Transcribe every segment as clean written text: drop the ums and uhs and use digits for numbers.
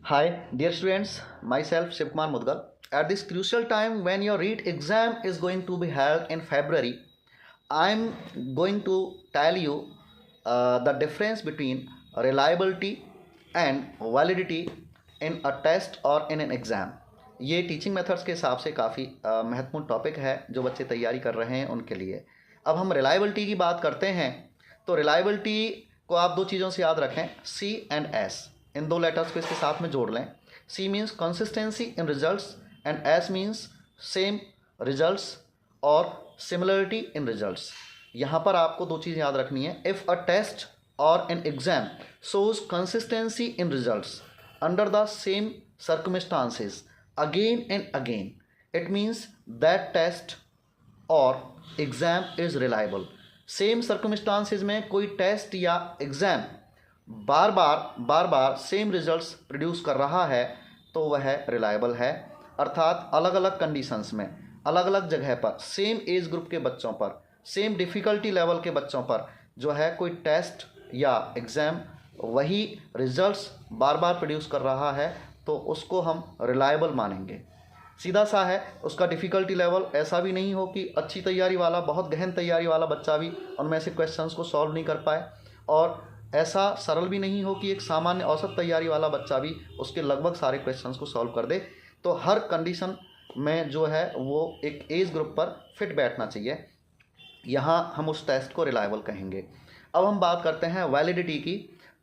Hi, dear students, myself Shivkumar Mudgal. At this crucial time when your REIT exam is going to be held in February, I'm going to tell you the difference between reliability and validity in a test or in an exam. ये teaching methods के हिसाब से काफ़ी महत्वपूर्ण topic है जो बच्चे तैयारी कर रहे हैं उनके लिए। अब हम रिलायबिलिटी की बात करते हैं तो रिलायबिलिटी को आप दो चीज़ों से याद रखें, सी एंड एस। इन दो लेटर्स को इसके साथ में जोड़ लें। C means consistency in results and S means same results और सिमिलरिटी इन रिजल्ट्स। यहाँ पर आपको दो चीज़ याद रखनी है। इफ़ अ टेस्ट और an exam shows consistency in results under the same circumstances again and again, it means that test or exam is reliable. Same circumstances में कोई टेस्ट या एग्ज़ाम बार बार सेम रिजल्ट्स प्रोड्यूस कर रहा है तो वह reliable है। अर्थात अलग अलग कंडीशंस में अलग अलग जगह पर सेम एज ग्रुप के बच्चों पर सेम डिफ़िकल्टी लेवल के बच्चों पर जो है कोई टेस्ट या एग्ज़ाम वही रिजल्ट्स बार बार प्रोड्यूस कर रहा है तो उसको हम रिलायबल मानेंगे। सीधा सा है, उसका डिफ़िकल्टी लेवल ऐसा भी नहीं हो कि अच्छी तैयारी वाला बहुत गहन तैयारी वाला बच्चा भी उनमें से क्वेश्चंस को सॉल्व नहीं कर पाए और ऐसा सरल भी नहीं हो कि एक सामान्य औसत तैयारी वाला बच्चा भी उसके लगभग सारे क्वेश्चंस को सॉल्व कर दे। तो हर कंडीशन में जो है वो एक एज ग्रुप पर फिट बैठना चाहिए। यहाँ हम उस टेस्ट को रिलायबल कहेंगे। अब हम बात करते हैं वैलिडिटी की।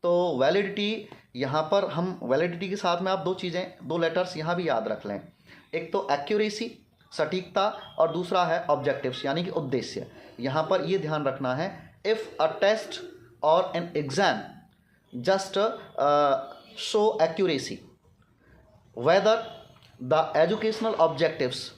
तो वैलिडिटी यहाँ पर हम वैलिडिटी के साथ में आप दो चीज़ें, दो लेटर्स यहाँ भी याद रख लें। एक तो एक्यूरेसी सटीकता और दूसरा है ऑब्जेक्टिव्स यानी कि उद्देश्य। यहाँ पर ये ध्यान रखना है, इफ़ अ टेस्ट और an exam just show accuracy whether the educational objectives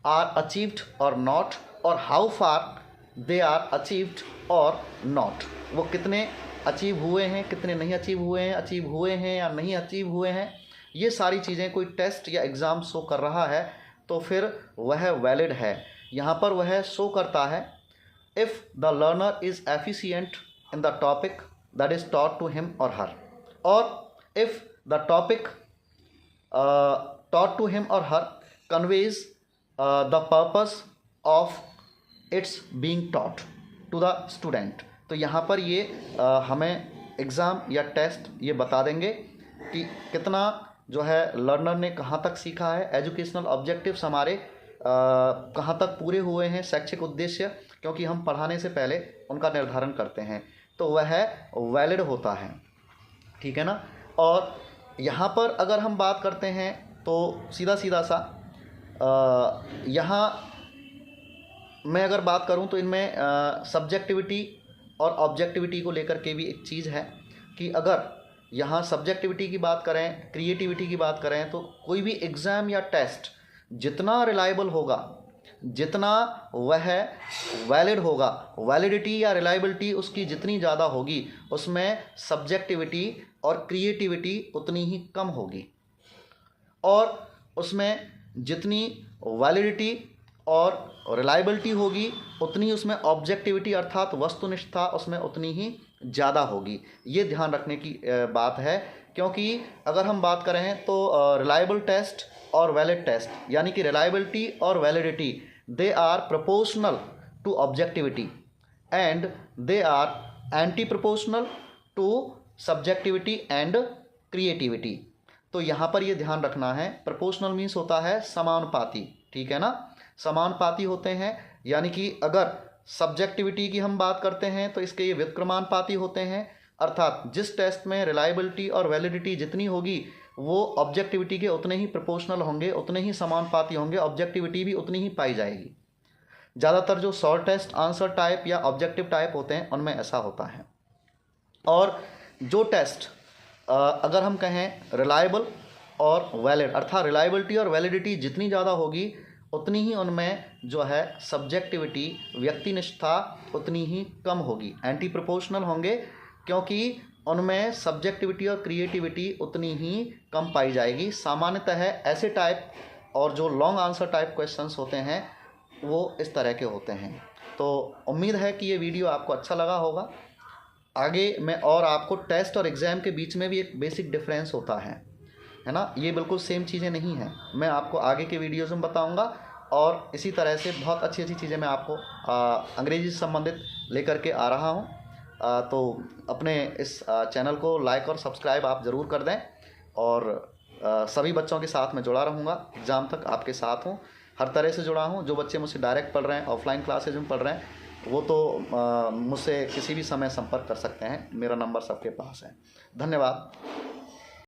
are achieved और नॉट और how far they are achieved और नॉट। वो कितने अचीव हुए हैं, कितने नहीं अचीव हुए हैं, अचीव हुए हैं या नहीं अचीव हुए हैं, ये सारी चीज़ें कोई टेस्ट या एग्ज़ाम शो कर रहा है तो फिर वह वैलिड है। यहाँ पर वह शो करता है if the learner is efficient in the topic that is taught to him और हर, और if the topic taught to him or her conveys the purpose of its being taught to the student। तो यहाँ पर ये हमें exam या test ये बता देंगे कि कितना जो है लर्नर ने कहाँ तक सीखा है, एजुकेशनल ऑब्जेक्टिव्स हमारे कहाँ तक पूरे हुए हैं, शैक्षिक उद्देश्य, क्योंकि हम पढ़ाने से पहले उनका निर्धारण करते हैं तो वह वैलिड होता है। ठीक है ना। और यहाँ पर अगर हम बात करते हैं तो सीधा सा यहाँ मैं अगर बात करूँ तो इनमें सब्जेक्टिविटी और ऑब्जेक्टिविटी को लेकर के भी एक चीज़ है कि अगर यहाँ सब्जेक्टिविटी की बात करें, क्रिएटिविटी की बात करें तो कोई भी एग्ज़ाम या टेस्ट जितना रिलायबल होगा, जितना वह वैलिड होगा, वैलिडिटी या रिलायबिलिटी उसकी जितनी ज़्यादा होगी उसमें सब्जेक्टिविटी और क्रिएटिविटी उतनी ही कम होगी। और उसमें जितनी वैलिडिटी और रिलायबिलिटी होगी उतनी उसमें ऑब्जेक्टिविटी अर्थात वस्तुनिष्ठता उसमें उतनी ही ज़्यादा होगी। ये ध्यान रखने की बात है, क्योंकि अगर हम बात करें तो रिलायबल टेस्ट और वैलिड टेस्ट यानी कि रिलायबिलिटी और validity they are proportional to objectivity and they are anti proportional to subjectivity and creativity. तो यहाँ पर ये ध्यान रखना है, प्रोपोर्शनल मीन्स होता है समानुपाती। ठीक है ना, समानुपाती होते हैं यानी कि अगर सब्जेक्टिविटी की हम बात करते हैं तो इसके ये व्युत्क्रमानुपाती होते हैं, अर्थात जिस टेस्ट में रिलायबिलिटी और वैलिडिटी जितनी होगी वो ऑब्जेक्टिविटी के उतने ही प्रोपोर्शनल होंगे, उतने ही समानुपाती होंगे, ऑब्जेक्टिविटी भी उतनी ही पाई जाएगी। ज़्यादातर जो शॉर्ट टेस्ट आंसर टाइप या ऑब्जेक्टिव टाइप होते हैं उनमें ऐसा होता है। और जो टेस्ट अगर हम कहें रिलायबल और वैलिड अर्थात रिलायबिलिटी और वैलिडिटी जितनी ज़्यादा होगी उतनी ही उनमें जो है सब्जेक्टिविटी व्यक्तिनिष्ठता उतनी ही कम होगी, एंटी प्रोपोर्शनल होंगे, क्योंकि उनमें सब्जेक्टिविटी और क्रिएटिविटी उतनी ही कम पाई जाएगी। सामान्यतः ऐसे टाइप और जो लॉन्ग आंसर टाइप क्वेश्चंस होते हैं वो इस तरह के होते हैं। तो उम्मीद है कि ये वीडियो आपको अच्छा लगा होगा। आगे मैं और आपको टेस्ट और एग्ज़ाम के बीच में भी एक बेसिक डिफरेंस होता है है ना, ये बिल्कुल सेम चीज़ें नहीं हैं। मैं आपको आगे के वीडियोज़ में बताऊँगा और इसी तरह से बहुत अच्छी अच्छी चीज़ें मैं आपको अंग्रेजी से संबंधित लेकर के आ रहा हूँ। तो अपने इस चैनल को लाइक और सब्सक्राइब आप ज़रूर कर दें और सभी बच्चों के साथ मैं जुड़ा रहूँगा, एग्ज़ाम तक आपके साथ हूँ, हर तरह से जुड़ा हूँ। जो बच्चे मुझसे डायरेक्ट पढ़ रहे हैं, ऑफलाइन क्लासेज में पढ़ रहे हैं, वो तो मुझसे किसी भी समय संपर्क कर सकते हैं, मेरा नंबर सबके पास है। धन्यवाद।